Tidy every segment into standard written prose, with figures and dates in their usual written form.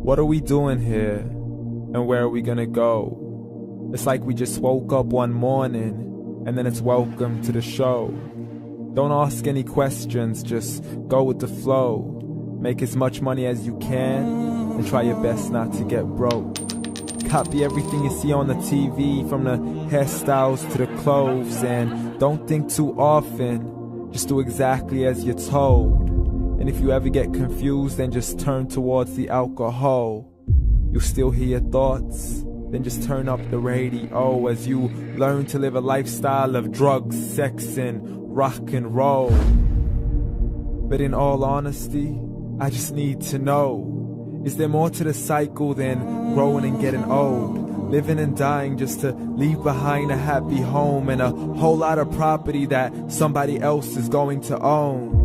What are we doing here? And where are we gonna go? It's like we just woke up one morning, and then it's welcome to the show. Don't ask any questions, just go with the flow. Make as much money as you can, and try your best not to get broke. Copy everything you see on the TV, from the hairstyles to the clothes, and don't think too often, just do exactly as you're told. And if you ever get confused, then just turn towards the alcohol. You'll still hear your thoughts, then just turn up the radio as you learn to live a lifestyle of drugs, sex, and rock and roll. But in all honesty, I just need to know, is there more to the cycle than growing and getting old? Living and dying just to leave behind a happy home and a whole lot of property that somebody else is going to own.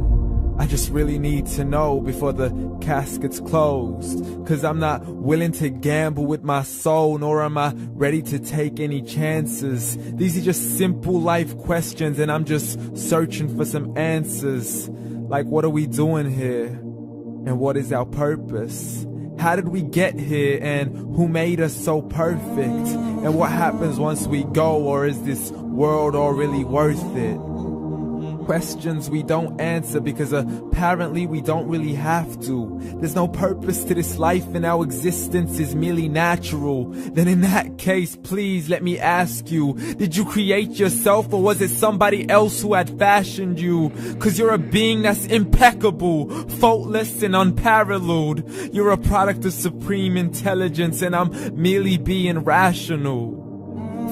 I just really need to know before the casket's closed, 'cause I'm not willing to gamble with my soul, nor am I ready to take any chances. These are just simple life questions, and I'm just searching for some answers. Like, what are we doing here? And what is our purpose? How did we get here, and who made us so perfect? And what happens once we go, or is this world all really worth it? Questions we don't answer because apparently we don't really have to. There's no purpose to this life and our existence is merely natural. Then in that case, please let me ask you, did you create yourself, or was it somebody else who had fashioned you? 'Cause you're a being that's impeccable, faultless and unparalleled. You're a product of supreme intelligence, and I'm merely being rational.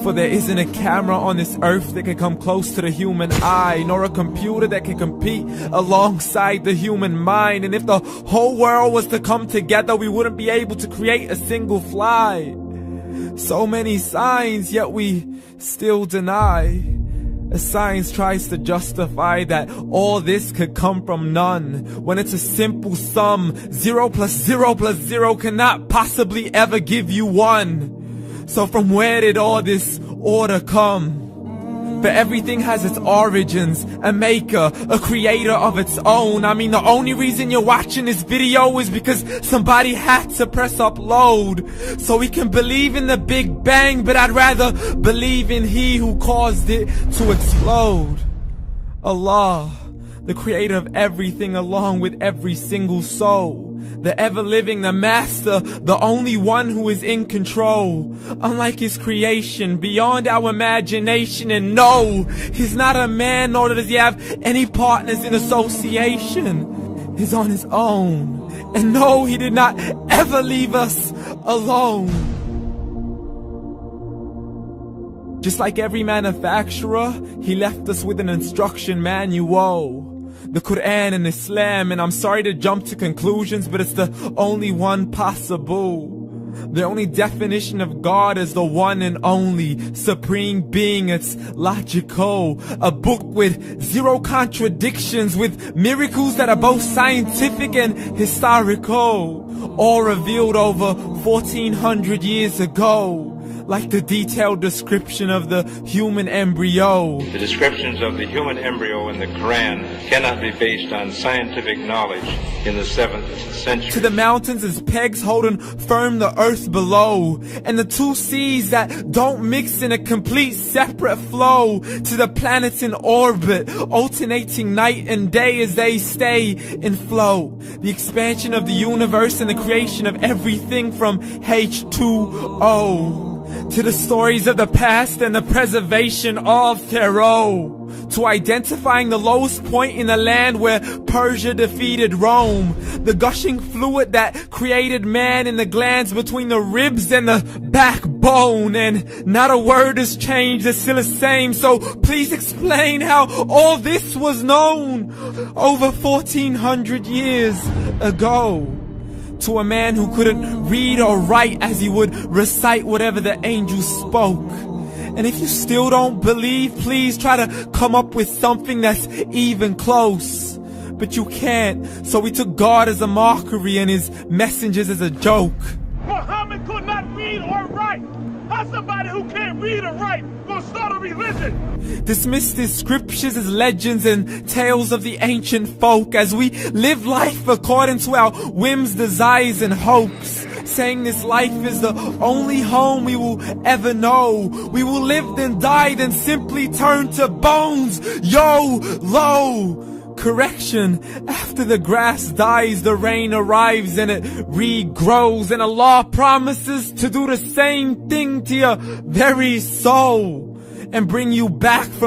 For there isn't a camera on this earth that can come close to the human eye, nor a computer that can compete alongside the human mind. And if the whole world was to come together, we wouldn't be able to create a single fly. So many signs, yet we still deny. As science tries to justify that all this could come from none, when it's a simple sum. 0 plus 0 plus 0 cannot possibly ever give you 1. So from where did all this order come? For everything has its origins, a maker, a creator of its own. I mean, the only reason you're watching this video is because somebody had to press upload. So we can believe in the Big Bang, but I'd rather believe in He who caused it to explode. Allah, the creator of everything along with every single soul. The ever-living, the master, the only one who is in control. Unlike his creation, beyond our imagination. And no, he's not a man, nor does he have any partners in association. He's on his own. And no, he did not ever leave us alone. Just like every manufacturer, he left us with an instruction manual. The Quran and Islam, and I'm sorry to jump to conclusions, but it's the only one possible. The only definition of God is the one and only supreme being. It's logical, a book with 0 contradictions, with miracles that are both scientific and historical, all revealed over 1400 years ago. Like the detailed description of the human embryo. The descriptions of the human embryo in the Quran cannot be based on scientific knowledge in the 7th century. To the mountains as pegs holding firm the earth below, and the 2 seas that don't mix in a complete separate flow. To the planets in orbit, alternating night and day as they stay in flow. The expansion of the universe and the creation of everything from H2O. To the stories of the past and the preservation of Pharaoh. To identifying the lowest point in the land where Persia defeated Rome. The gushing fluid that created man in the glands between the ribs and the backbone. And not a word has changed, it's still the same. So please explain how all this was known over 1400 years ago. To a man who couldn't read or write, as he would recite whatever the angels spoke. And if you still don't believe, please try to come up with something that's even close. But you can't, so we took God as a mockery and his messengers as a joke. Muhammad could not read or write. How's somebody who can't read or write gonna start a religion? Dismiss his scriptures as legends and tales of the ancient folk, as we live life according to our whims, desires, and hopes. saying this life is the only home we will ever know. We will live then die then simply turn to bones. YOLO! Correction, after the grass dies, the rain arrives and it regrows, and Allah promises to do the same thing to your very soul and bring you back from